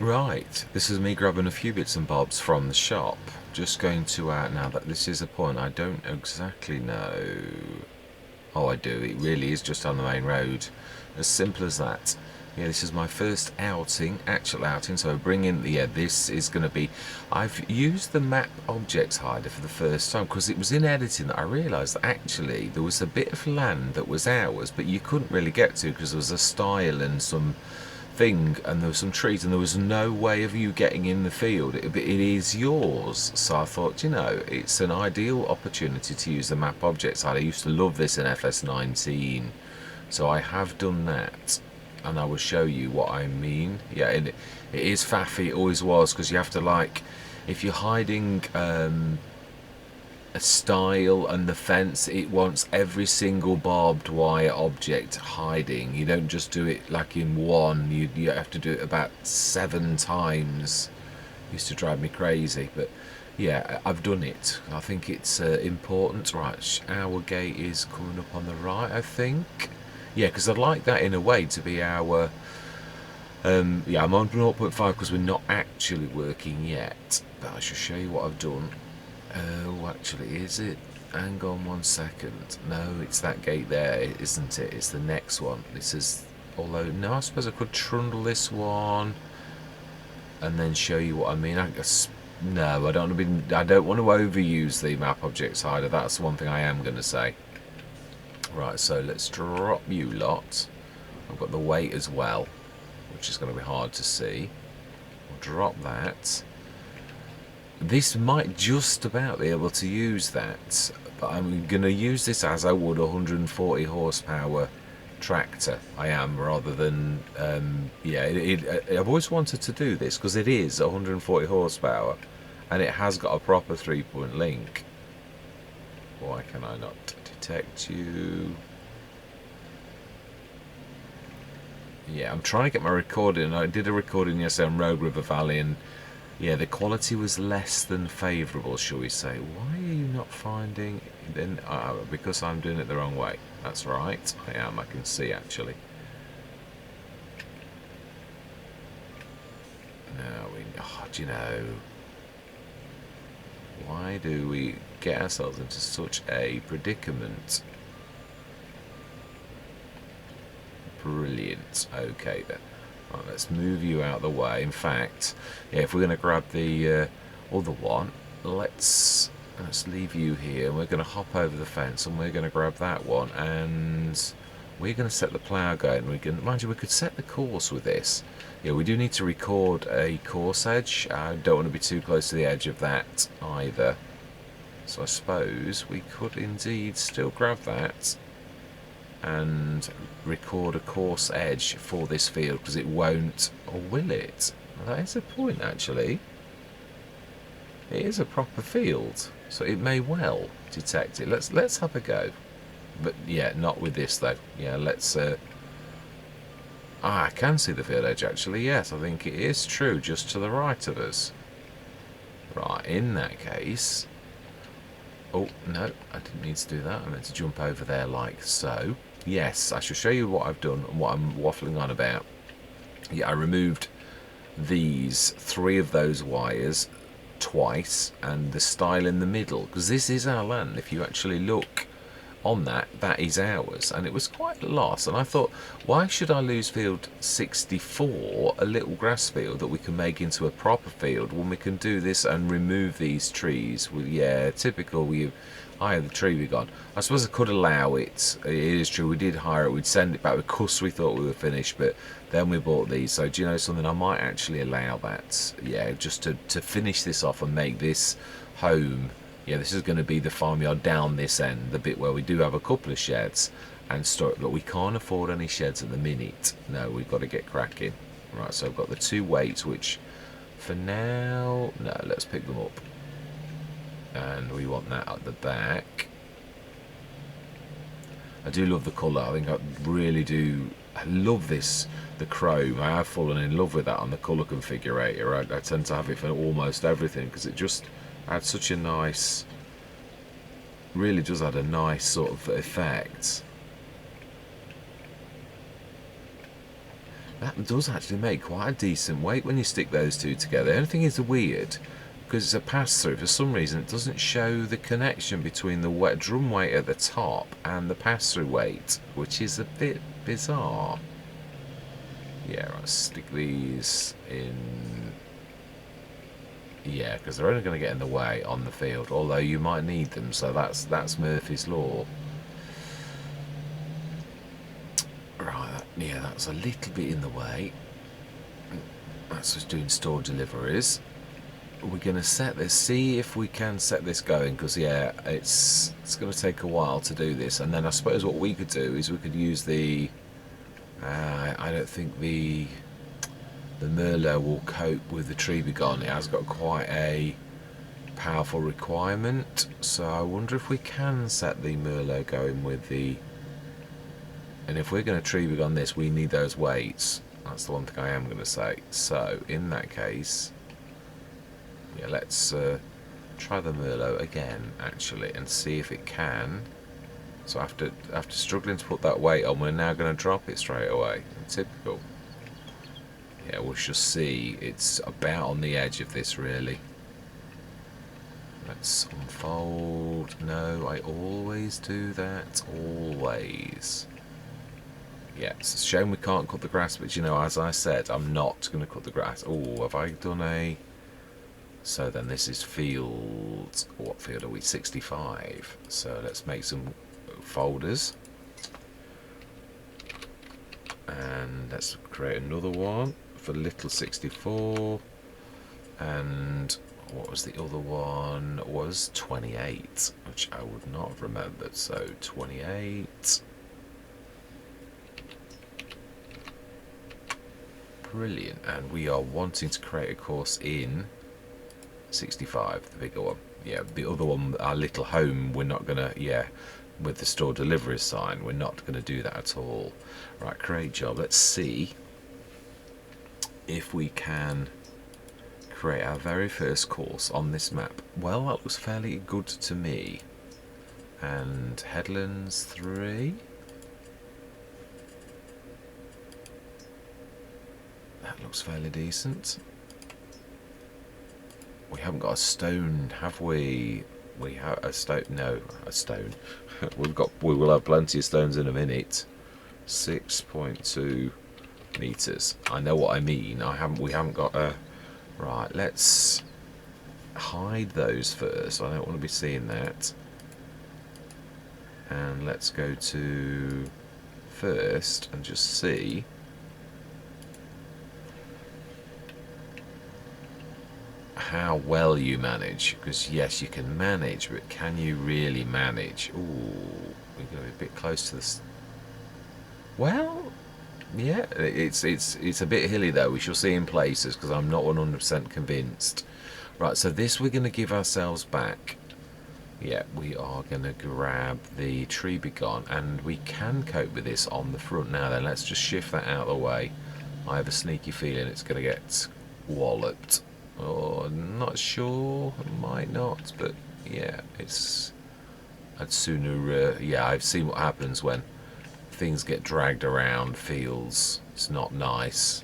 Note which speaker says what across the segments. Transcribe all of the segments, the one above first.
Speaker 1: Right, this is me grabbing a few bits and bobs from the shop. Just going to now that this is a point I don't exactly know. Oh, I do. It really is just on the main road. As simple as that. Yeah, this is my first outing, actual outing. So I bring in, yeah, this is going to be, I've used the map objects hider for the first time because it was in editing that I realised that actually there was a bit of land that was ours, but you couldn't really get to because there was a stile and some thing and there were some trees and there was no way of you getting in the field. It is yours. So I thought, you know, it's an ideal opportunity to use the map objects hider. I used to love this in FS19, so I have done that, and I will show you what I mean. Yeah, it is faffy, it always was, because you have to, like, if you're hiding a stile and the fence, it wants every single barbed wire object hiding. You don't just do it like in one, you have to do it about 7 times. It used to drive me crazy, but yeah, I've done it. I think it's important. Right, our gate is coming up on the right, I think. Yeah, because I'd like that in a way to be our yeah, I'm on 0.5 because we're not actually working yet, but I shall show you what I've done. Oh, actually, is it? Hang on 1 second. No, it's that gate there, isn't it? It's the next one. This is, although, no, I suppose I could trundle this one and then show you what I mean. I guess, no, I don't want to overuse the map objects hider. That's one thing I am going to say. Right, so let's drop you lot. I've got the weight as well, which is going to be hard to see. We'll drop that. This might just about be able to use that, but I'm going to use this as I would a 140 horsepower tractor. I am, rather than yeah, I've always wanted to do this because it is 140 horsepower and it has got a proper 3-point link. Why can I not detect you? Yeah, I'm trying to get my recording. I did a recording yesterday on Rogue River Valley, and yeah, the quality was less than favourable, shall we say. Why are you not finding... Then because I'm doing it the wrong way. That's right, I am. I can see, actually. Now, do you know... Why do we get ourselves into such a predicament? Brilliant. Okay, then. Right, let's move you out of the way. In fact, yeah, if we're going to grab the other one, let's leave you here. We're going to hop over the fence and we're going to grab that one, and we're going to set the plough going. We can, mind you, we could set the course with this. Yeah, we do need to record a course edge. I don't want to be too close to the edge of that either. So I suppose we could indeed still grab that and record a course edge for this field, because it won't, or will it? Well, that is a point, actually. It is a proper field, so it may well detect it. Let's have a go, but yeah, not with this though. Yeah, let's. I can see the field edge actually. Yes, I think it is true, just to the right of us. Right, in that case. Oh no, I didn't need to do that. I meant to jump over there like so. Yes, I shall show you what I've done and what I'm waffling on about. Yeah, I removed these 3 of those wires twice and the stile in the middle, because this is our land. If you actually look on that, that is ours, and it was quite a loss. And I thought, why should I lose field 64, a little grass field that we can make into a proper field, when we can do this and remove these trees? Well, yeah, typical. The tree we got. I suppose I could allow it. It is true, we did hire it, we'd send it back because we thought we were finished, but then we bought these. So do you know something, I might actually allow that. Yeah, just to finish this off and make this home. Yeah, this is going to be the farmyard down this end, the bit where we do have a couple of sheds and store, but we can't afford any sheds at the minute. No, we've got to get cracking. Right, so I've got the 2 weights, which for now, no, let's pick them up. And we want that at the back. I do love the colour. I think I really do. I love this, the chrome. I have fallen in love with that on the colour configurator. I tend to have it for almost everything because it just adds such a nice, really does add a nice sort of effect. That does actually make quite a decent weight when you stick those two together. The only thing is weird, because it's a pass-through, for some reason it doesn't show the connection between the drum weight at the top and the pass-through weight, which is a bit bizarre. Yeah, I'll stick these in. Yeah, because they're only going to get in the way on the field, although you might need them, so that's Murphy's Law. Right, yeah, that's a little bit in the way. That's us doing store deliveries. We're going to set this, see if we can set this going, because yeah, it's going to take a while to do this. And then I suppose what we could do is we could use the I don't think the Merlot will cope with the Trebigon. It has got quite a powerful requirement, so I wonder if we can set the Merlot going with the. And if we're going to Trebigon this, we need those weights. That's the one thing I am going to say. So in that case, yeah, let's try the Merlot again actually and see if it can. So after struggling to put that weight on, we're now going to drop it straight away. Typical. Yeah, we'll just see. It's about on the edge of this, really. Let's unfold. No, I always do that. Always. Yeah, it's a shame we can't cut the grass, but you know, as I said, I'm not going to cut the grass. Oh, have I done a... So then this is field... What field are we? 65. So let's make some folders. And let's create another one for little 64. And what was the other one? It was 28, which I would not have remembered. So 28. Brilliant. And we are wanting to create a course in 65, the bigger one. Yeah, the other one, our little home, we're not gonna, yeah, with the store delivery sign, we're not gonna do that at all. Right, create job. Let's see if we can create our very first course on this map. Well, that looks fairly good to me. And headlands 3. That looks fairly decent. We haven't got a stone, have we? We have a stone. No, a stone. We will have plenty of stones in a minute. 6.2 meters. I know what I mean. We haven't got a. Right. Let's hide those first. I don't want to be seeing that. And let's go to first and just see. How well you manage, because yes, you can manage, but can you really manage? Ooh, we're going to be a bit close to this. Well, yeah, it's a bit hilly though. We shall see in places, because I'm not 100% convinced. Right, so this we're going to give ourselves back. Yeah, we are going to grab the Trebigon, and we can cope with this on the front. Now then, let's just shift that out of the way. I have a sneaky feeling it's going to get walloped. Oh, I'm not sure. Might not, but yeah, I'd sooner. Yeah, I've seen what happens when things get dragged around fields. It's not nice.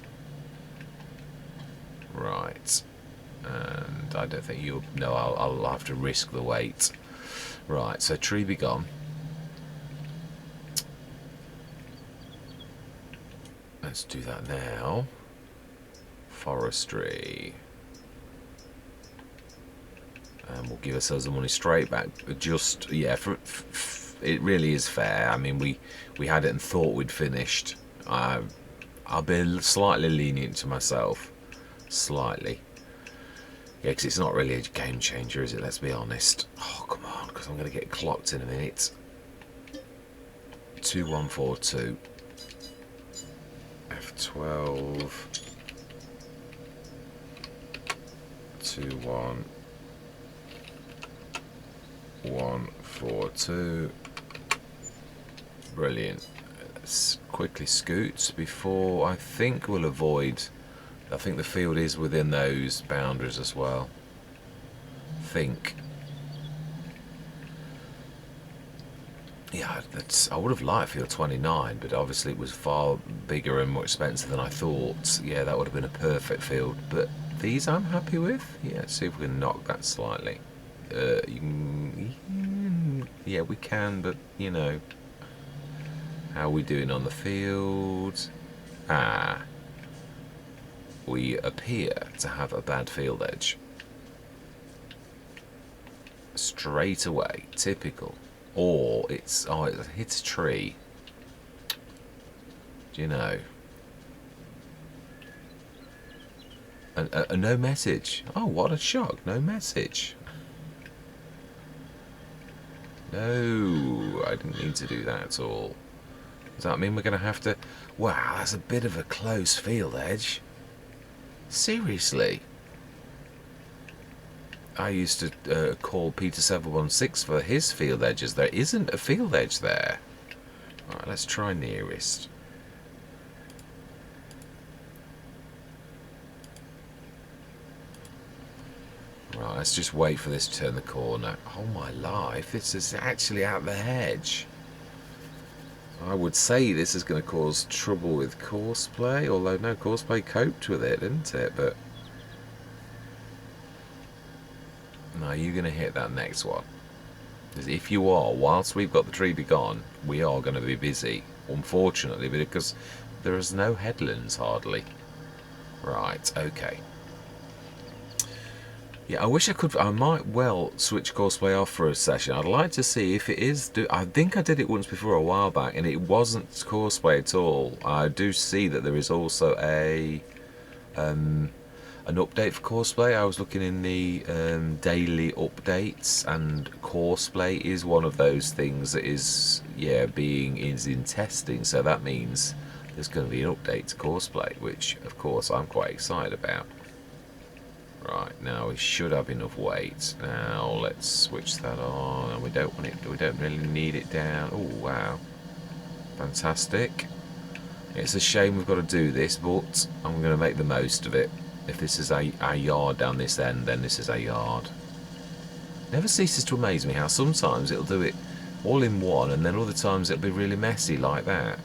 Speaker 1: Right, and I don't think you'll. No, I'll have to risk the weight. Right, so Trebigon. Let's do that now. Forestry. And we'll give ourselves the money straight back. Just, yeah, it really is fair. I mean, we had it and thought we'd finished. I'll be slightly lenient to myself. Slightly. Yeah, because it's not really a game changer, is it? Let's be honest. Oh, come on, because I'm going to get clocked in a minute. 2142. F12. 21. 142. Brilliant. Let's quickly scoot before. I think we'll avoid. I think the field is within those boundaries as well. Think. Yeah, I would have liked field 29, but obviously it was far bigger and more expensive than I thought. Yeah, that would have been a perfect field, but these I'm happy with. Yeah, let's see if we can knock that slightly. Yeah, we can, but you know, how are we doing on the field? Ah, we appear to have a bad field edge. Straight away, typical. Or it hits a tree. Do you know? No message. Oh, what a shock! No message. No, I didn't need to do that at all. Does that mean we're going to have to... Wow, that's a bit of a close field edge. Seriously. I used to call Peter 716 for his field edges. There isn't a field edge there. Alright, let's try nearest. Right, let's just wait for this to turn the corner. Oh my life, this is actually out the hedge. I would say this is going to cause trouble with courseplay, although no, courseplay coped with it, didn't it? But no, you're going to hit that next one. Because if you are, whilst we've got the tree be gone, we are going to be busy, unfortunately, because there is no headlands hardly. Right, okay. Yeah, I wish I could. I might well switch courseplay off for a session. I'd like to see if it is. I think I did it once before a while back, and it wasn't courseplay at all. I do see that there is also an update for courseplay. I was looking in the daily updates, and courseplay is one of those things that is in testing. So that means there's going to be an update to courseplay, which of course I'm quite excited about. Right, now we should have enough weight. Now let's switch that on, and we don't want it. We don't really need it down. Oh wow, fantastic! It's a shame we've got to do this, but I'm going to make the most of it. If this is a yard down this end, then this is a yard. Never ceases to amaze me how sometimes it'll do it all in one, and then other times it'll be really messy like that.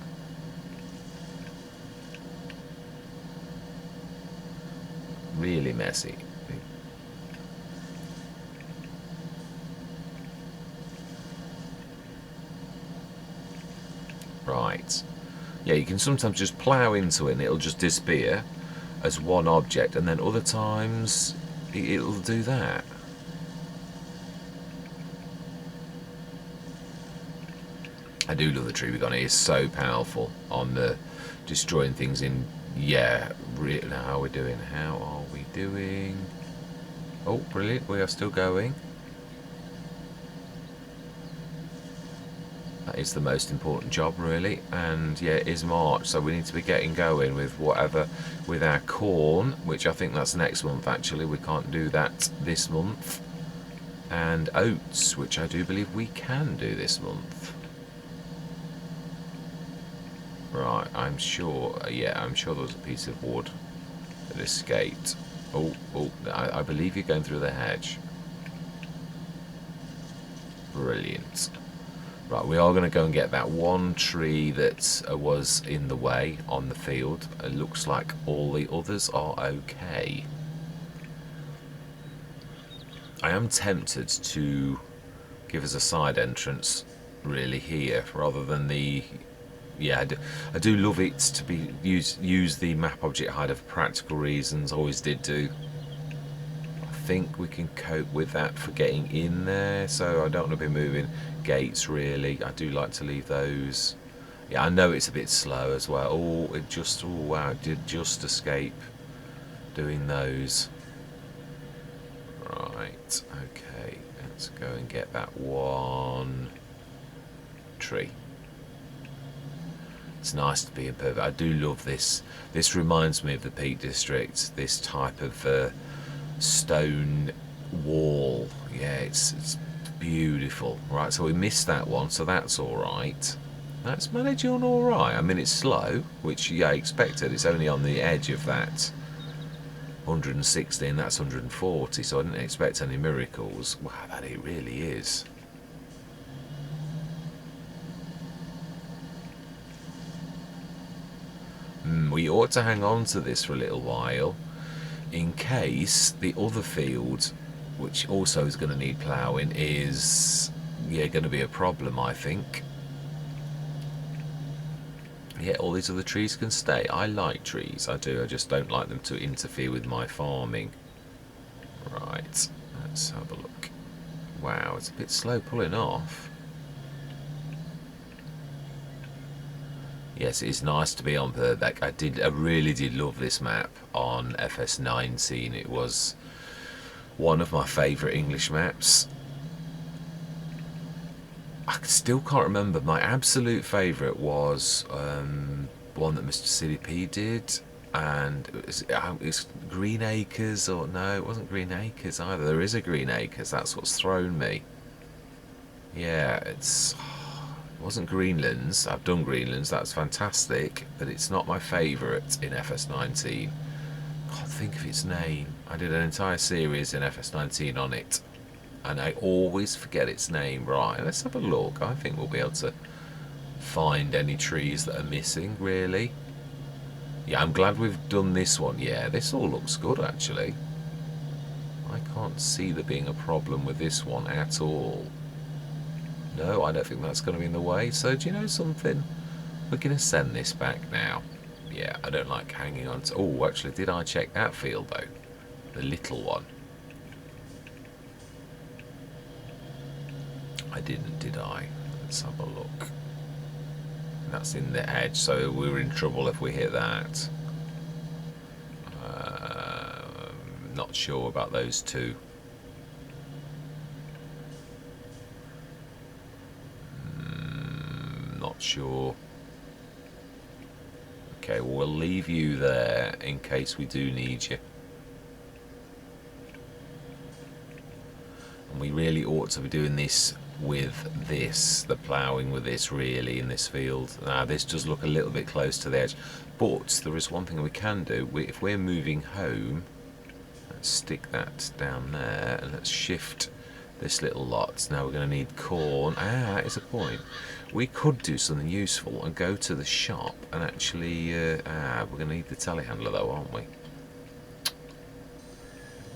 Speaker 1: Really messy. Right. Yeah, you can sometimes just plough into it and it'll just disappear as one object, and then other times it'll do that. I do love the tree we've got. It is so powerful on the destroying things in... Yeah, really. How are we doing? How are we doing? Oh, brilliant. We are still going. That is the most important job, really. And yeah, it is March, so we need to be getting going with whatever, with our corn, which I think that's next month actually. We can't do that this month. And oats, which I do believe we can do this month. Right, I'm sure, yeah, I'm sure there was a piece of wood that escaped. Oh, I believe you're going through the hedge. Brilliant. Right, we are going to go and get that one tree that was in the way on the field. It looks like all the others are okay. I am tempted to give us a side entrance, really, here, rather than the... Yeah, I do love it to be use the map object hider for practical reasons. Always did do. I think we can cope with that for getting in there, so I don't want to be moving gates really. I do like to leave those. Yeah, I know it's a bit slow as well. Oh, it just... Oh wow, it did just escape doing those. Right, okay, let's go and get that one tree. It's nice to be in Purbeck. I do love this. This reminds me of the Peak District. This type of stone wall. Yeah, it's beautiful. Right, so we missed that one, so that's all right. That's managing all right. I mean, it's slow, which I expected. It's only on the edge of that 160, and that's 140, so I didn't expect any miracles. Wow, that it really is. We ought to hang on to this for a little while in case the other field, which also is going to need ploughing, is going to be a problem, I think. Yeah, all these other trees can stay. I like trees, I do. I just don't like them to interfere with my farming. Right, let's have a look. Wow, it's a bit slow pulling off. Yes, it's nice to be on Purbeck. I really did love this map on FS19. It was one of my favourite English maps. I still can't remember. My absolute favourite was one that Mr. CDP did, and it's Green Acres, or no, it wasn't Green Acres either. There is a Green Acres. That's what's thrown me. Yeah, it wasn't Greenlands. I've done Greenlands. That's fantastic, but it's not my favourite in FS19. Can't think of its name. I did an entire series in FS19 on it, and I always forget its name. Right, let's have a look. I think we'll be able to find any trees that are missing, really. Yeah, I'm glad we've done this one. Yeah, this all looks good, actually. I can't see there being a problem with this one at all. No, I don't think that's going to be in the way. So, do you know something? We're going to send this back now. Yeah, I don't like hanging on to... Oh, actually, did I check that field, though? The little one. I didn't, did I? Let's have a look. That's in the edge, so we're in trouble if we hit that. Not sure about those two. Not sure. Okay, well, we'll leave you there in case we do need you. And we really ought to be doing this with this, the ploughing with this, really, in this field. Now, this does look a little bit close to the edge, but there is one thing we can do. If we're moving home, let's stick that down there, and let's shift this little lot. Now we're going to need corn. That is a point. We could do something useful and go to the shop and actually... we're going to need the telehandler, though, aren't we?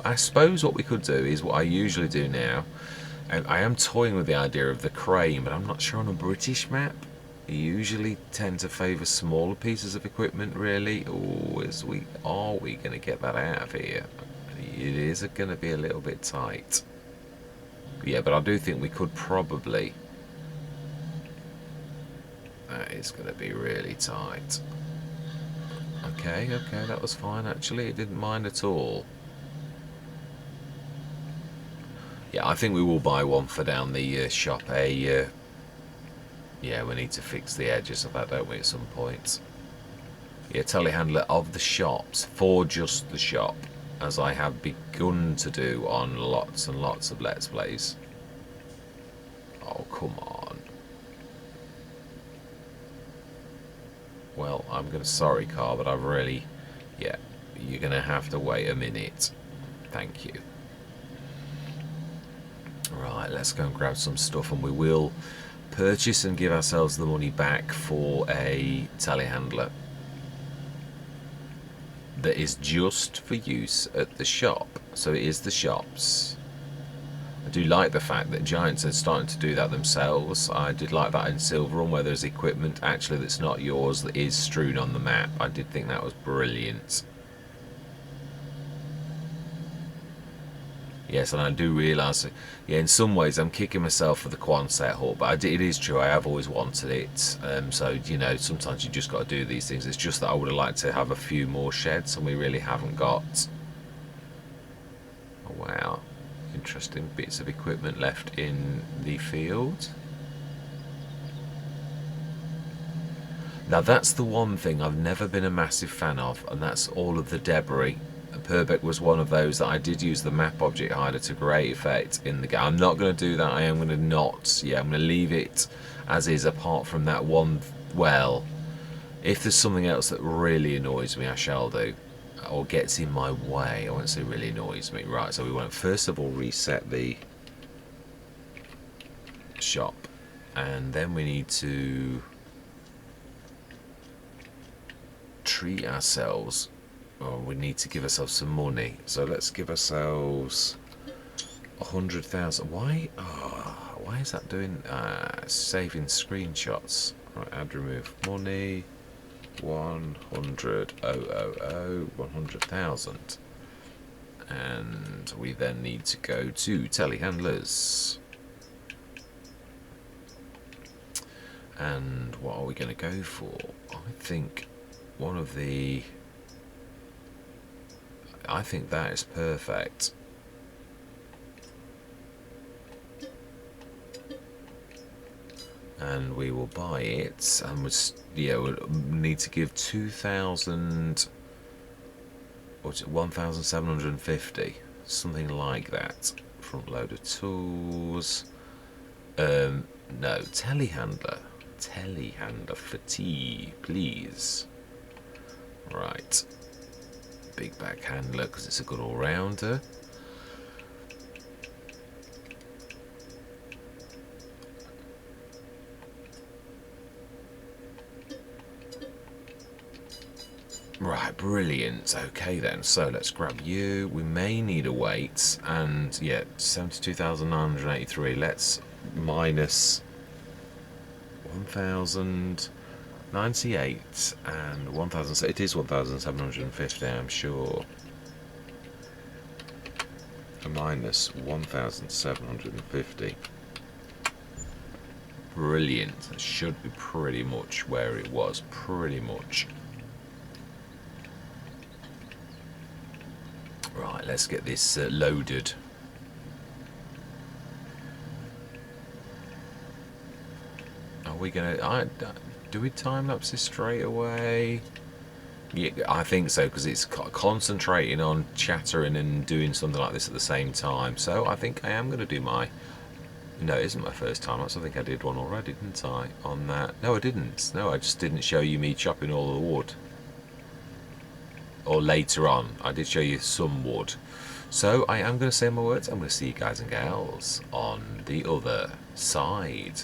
Speaker 1: I suppose what we could do is what I usually do now. And I am toying with the idea of the crane, but I'm not sure on a British map. You usually tend to favour smaller pieces of equipment, really. Oh, are we going to get that out of here? It is going to be a little bit tight. Yeah, but I do think we could probably... That is going to be really tight. Okay, that was fine, actually. It didn't mind at all. Yeah, I think we will buy one for down the shop. Yeah, we need to fix the edges of that, don't we, at some point? Yeah, telehandler of the shops, for just the shop, as I have begun to do on lots and lots of Let's Plays. Oh, come on. Well, sorry, car, but I've really... Yeah, you're going to have to wait a minute. Thank you. Right, let's go and grab some stuff, and we will purchase and give ourselves the money back for a telehandler that is just for use at the shop. So it is the shops. I do like the fact that Giants are starting to do that themselves. I did like that in Silverrun, where there's equipment actually that's not yours that is strewn on the map. I did think that was brilliant. Yes, and I do realise, yeah, in some ways I'm kicking myself for the Quonset hut, but it is true, I have always wanted it. So, you know, sometimes you just got to do these things. It's just that I would have liked to have a few more sheds, and we really haven't got. Oh, wow. Interesting bits of equipment left in the field. Now, that's the one thing I've never been a massive fan of, and that's all of the debris. Purbeck was one of those that I did use the map object hider to great effect in the game. I'm not going to do that. I am going to not. Yeah, I'm going to leave it as is, apart from that one. Well, if there's something else that really annoys me, I shall do. Or gets in my way. I won't say really annoys me. Right, so we want to first of all reset the shop. And then we need to treat ourselves. Oh, we need to give ourselves some money. So let's give ourselves 100,000. Why? Oh, why is that doing? Saving screenshots. Right, add remove money. 100,000. And we then need to go to telehandlers. And what are we going to go for? I think that is perfect. And we will buy it, and we'll need to give 2,000 or 1,750, something like that. Front loader tools. No, telehandler for tea, please. Right, big back handler because it's a good all-rounder. Right, brilliant. Okay then, so let's grab you. We may need a weight, and yeah, 72,983. Let's minus 1,098 and 1,000. It is 1,750, I'm sure. Minus 1,750. Brilliant. That should be pretty much where it was. Pretty much. Right, let's get this loaded. Are we gonna? Do we time lapse this straight away? Yeah, I think so, because it's concentrating on chattering and doing something like this at the same time. So I think I am going to do my. No, it isn't my first time lapse. I think I did one already, didn't I? On that. No, I didn't. No, I just didn't show you me chopping all the wood. Or later on, I did show you some wood. So I am going to say my words. I'm going to see you guys and gals on the other side.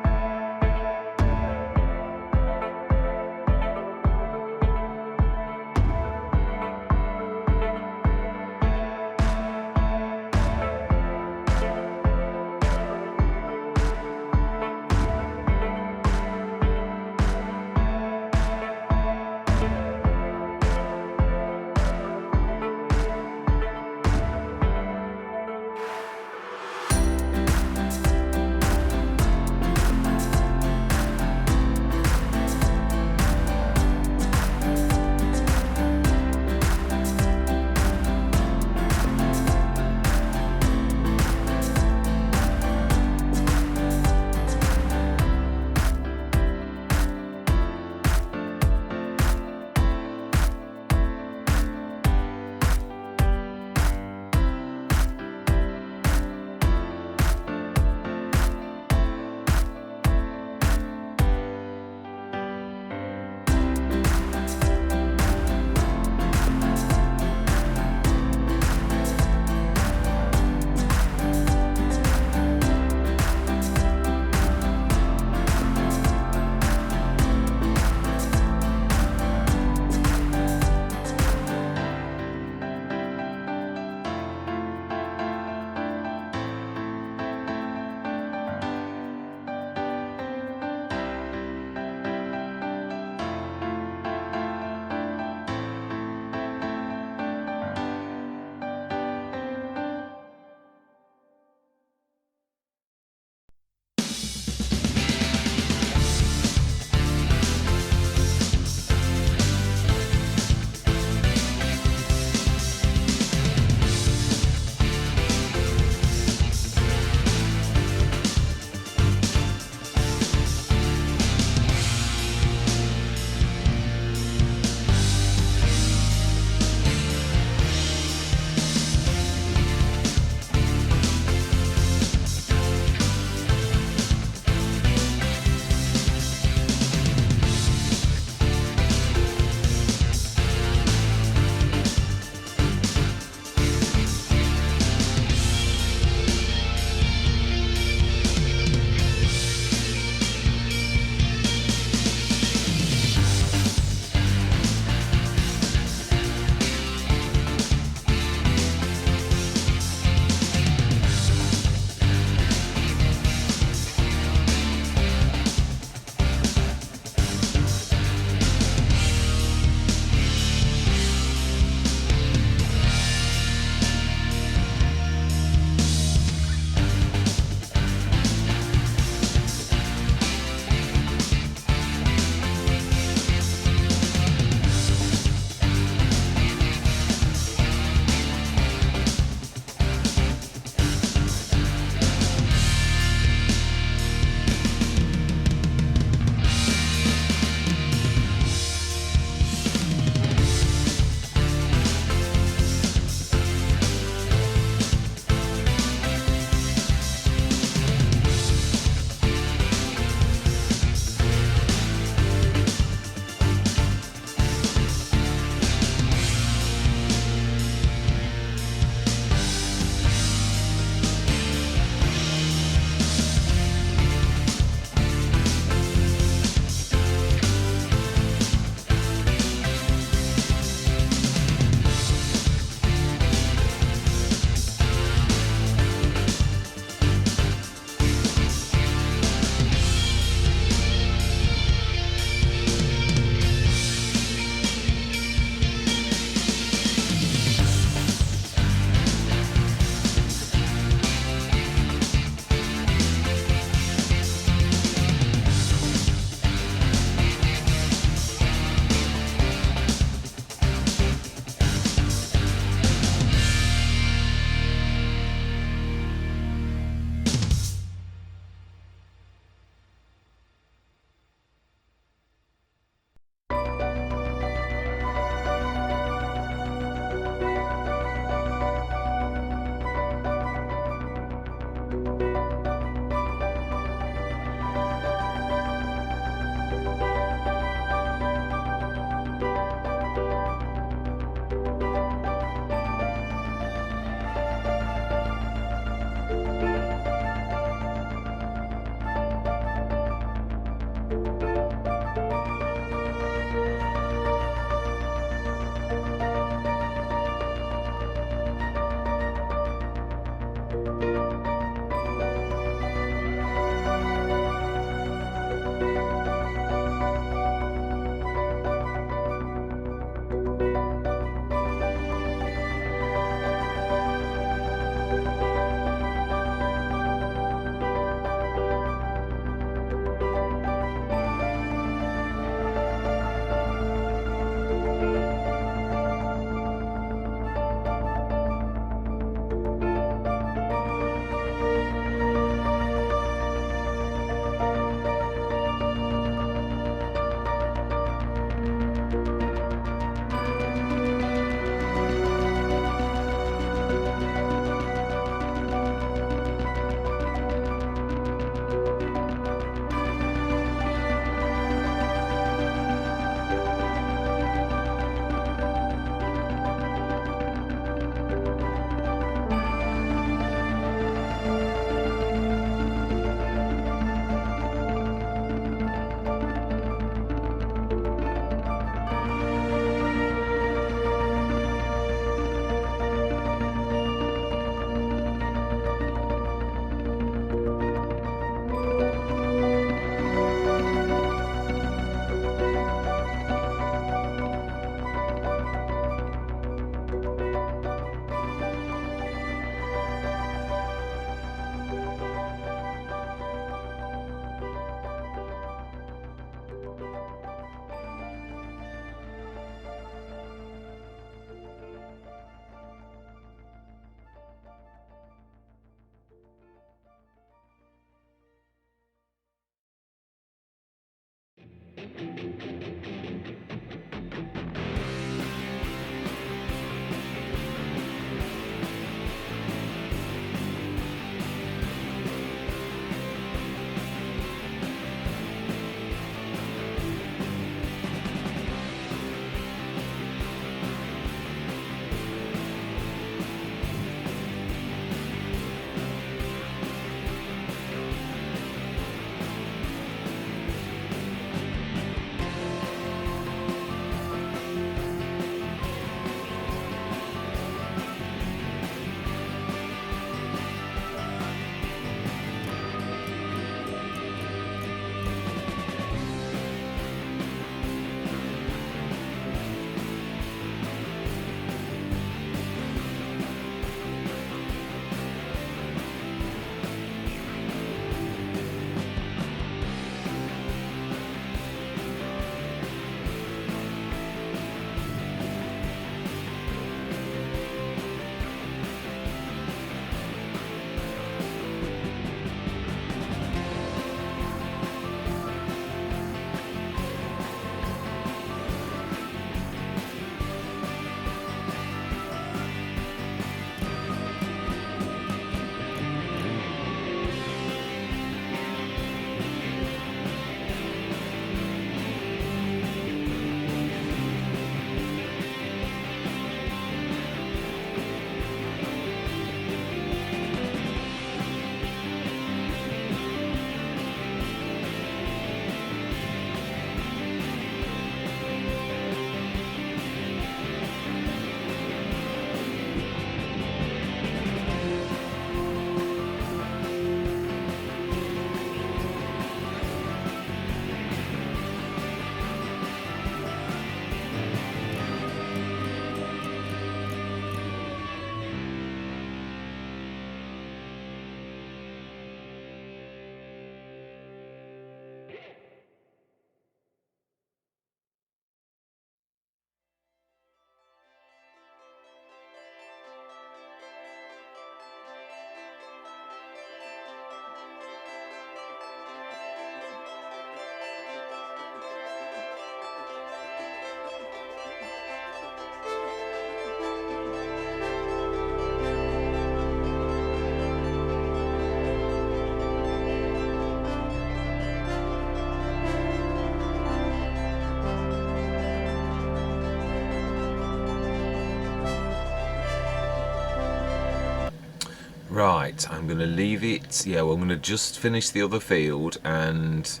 Speaker 1: Right, I'm going to leave it. Yeah, well, I'm going to just finish the other field and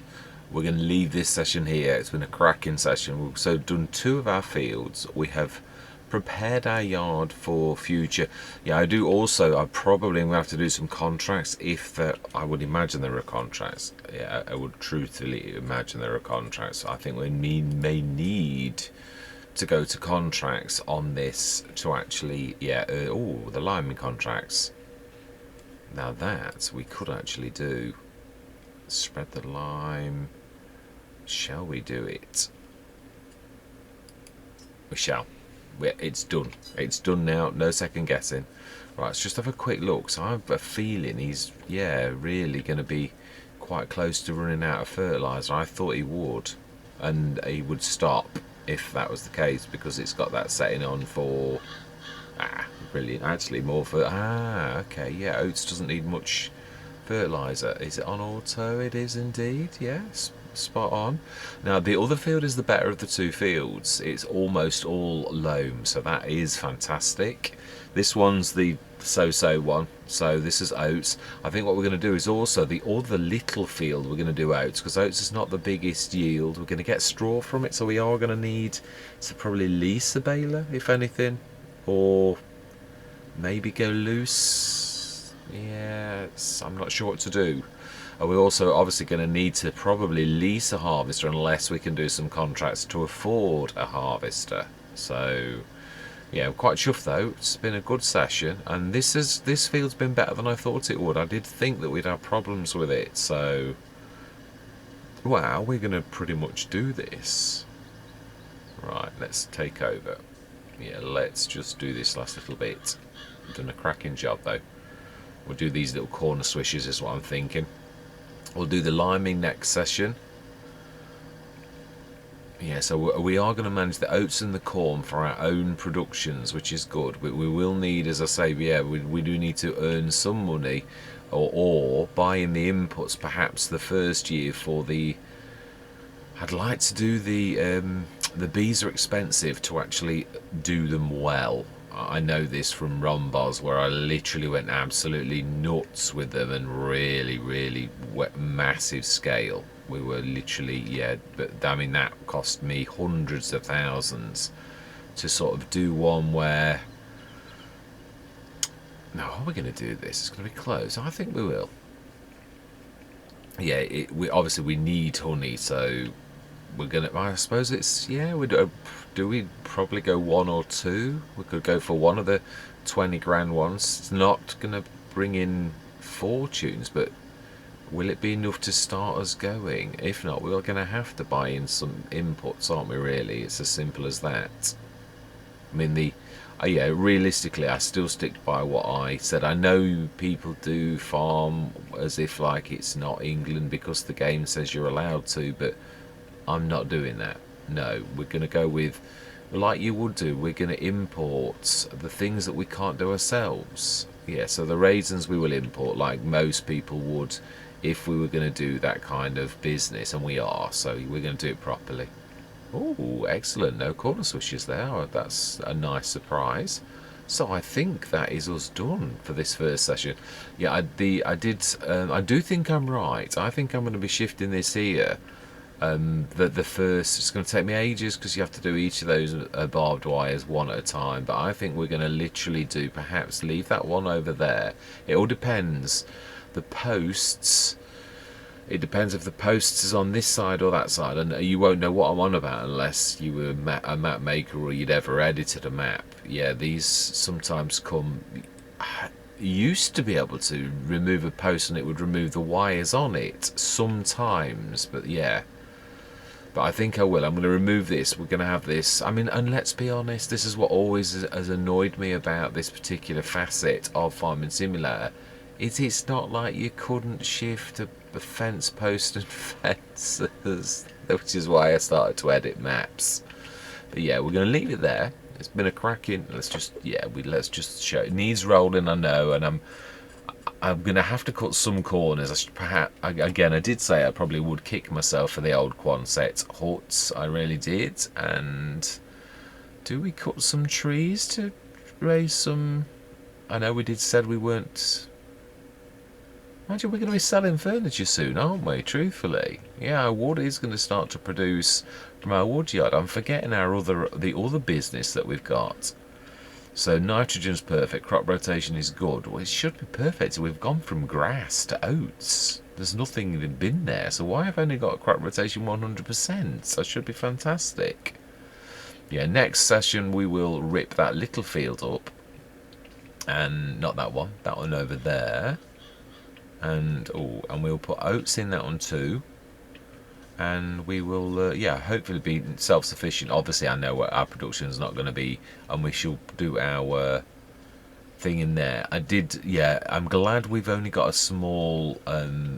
Speaker 1: we're going to leave this session here. It's been a cracking session. We've so done 2 of our fields. We have prepared our yard for future. Yeah, I do also. I probably am going to have to do some contracts if there. I would imagine there are contracts. Yeah, I would truthfully imagine there are contracts. I think we may need to go to contracts on this to actually, the liming contracts. Now that we could actually do. Spread the lime. Shall we do it? We shall. It's done. It's done now. No second guessing. Right, let's just have a quick look. So I have a feeling he's, really going to be quite close to running out of fertiliser. I thought he would. And he would stop if that was the case, because it's got that setting on for... brilliant. Actually, more for... okay, yeah, oats doesn't need much fertiliser. Is it on auto? It is indeed, yes. Spot on. Now, the other field is the better of the two fields. It's almost all loam, so that is fantastic. This one's the so-so one, so this is oats. I think what we're going to do is also the other little field we're going to do oats, because oats is not the biggest yield. We're going to get straw from it, so we are going to need to probably lease a baler, if anything, or maybe go loose. Yes, I'm not sure what to do. We're also obviously going to need to probably lease a harvester unless we can do some contracts to afford a harvester. So yeah, I'm quite chuffed though. It's been a good session, and this field's been better than I thought it would. I did think that we'd have problems with it, so wow, we're going to pretty much do this. Right, let's take over. Yeah, let's just do this last little bit. We've done a cracking job though. We'll do these little corner swishes is what I'm thinking. We'll do the liming next session. Yeah, so we are going to manage the oats and the corn for our own productions, which is good. We will need, as I say, we do need to earn some money, or buy in the inputs perhaps the first year for the... I'd like to do the bees are expensive to actually do them well. I know this from Rombos, where I literally went absolutely nuts with them, and really massive scale. We were literally, but I mean that cost me hundreds of thousands to sort of do one where... Now, how are we going to do this? It's going to be close. I think we will. Yeah, we obviously need honey, so we're gonna... I suppose it's... do we probably go one or two? We could go for one of the 20 grand ones. It's not gonna bring in fortunes, but will it be enough to start us going? If not, we're gonna have to buy in some inputs, aren't we? Really, it's as simple as that. I mean, realistically, I still stick by what I said. I know people do farm as if like it's not England because the game says you're allowed to, but I'm not doing that. No, we're going to go with, like you would do, we're going to import the things that we can't do ourselves. Yeah, so the raisins we will import like most people would if we were going to do that kind of business, and we are, so we're going to do it properly. Oh, excellent. No corner swishes there. Oh, that's a nice surprise. So I think that is us done for this first session. Yeah, I do think I'm right. I think I'm going to be shifting this here. The first, it's going to take me ages because you have to do each of those barbed wires one at a time, but I think we're going to literally do, perhaps leave that one over there. It all depends. The posts, it depends if the posts is on this side or that side, and you won't know what I'm on about unless you were a map maker or you'd ever edited a map. Yeah, these sometimes come... You used to be able to remove a post and it would remove the wires on it sometimes, but yeah. But I think I will. I'm going to remove this. We're going to have this. I mean, and let's be honest, this is what always has annoyed me about this particular facet of Farming Simulator. It's not like you couldn't shift a fence post and fences, which is why I started to edit maps. But yeah, we're going to leave it there. It's been a cracking. Let's just show. It needs rolling, I know, and I'm gonna have to cut some corners. I did say I probably would kick myself for the old Quonset huts. I really did. And do we cut some trees to raise some? I know we said we weren't. Imagine we're going to be selling furniture soon, aren't we? Truthfully, yeah, our wood is going to start to produce from our wood yard. I'm forgetting the other business that we've got. So nitrogen's perfect, crop rotation is good. Well, it should be perfect. We've gone from grass to oats. There's nothing in bin there, so why have I only got crop rotation 100%? That should be fantastic. Yeah, next session we will rip that little field up, and not that one over there, and and we'll put oats in that one too, and we will yeah, hopefully be self-sufficient. Obviously I know what our production is not going to be, and we shall do our thing in there. Yeah, I'm glad we've only got a small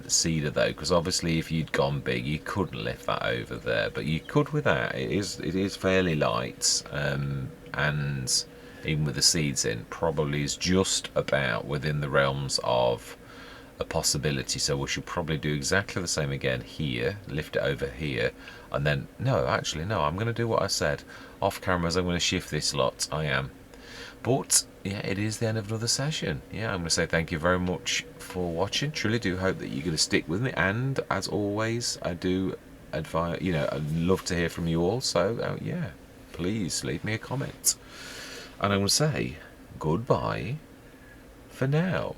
Speaker 1: cedar though, because obviously if you'd gone big you couldn't lift that over there, but you could with that. It is fairly light, and even with the seeds in, probably is just about within the realms of a possibility. So we should probably do exactly the same again here, lift it over here, and then no, actually no, I'm going to do what I said off camera. As I'm going to shift this lot, I am. But yeah, it is the end of another session. Yeah, I'm going to say thank you very much for watching. Truly do hope that you're going to stick with me, and as always I do advise, I'd love to hear from you all, so yeah, please leave me a comment. And I'm going to say goodbye for now.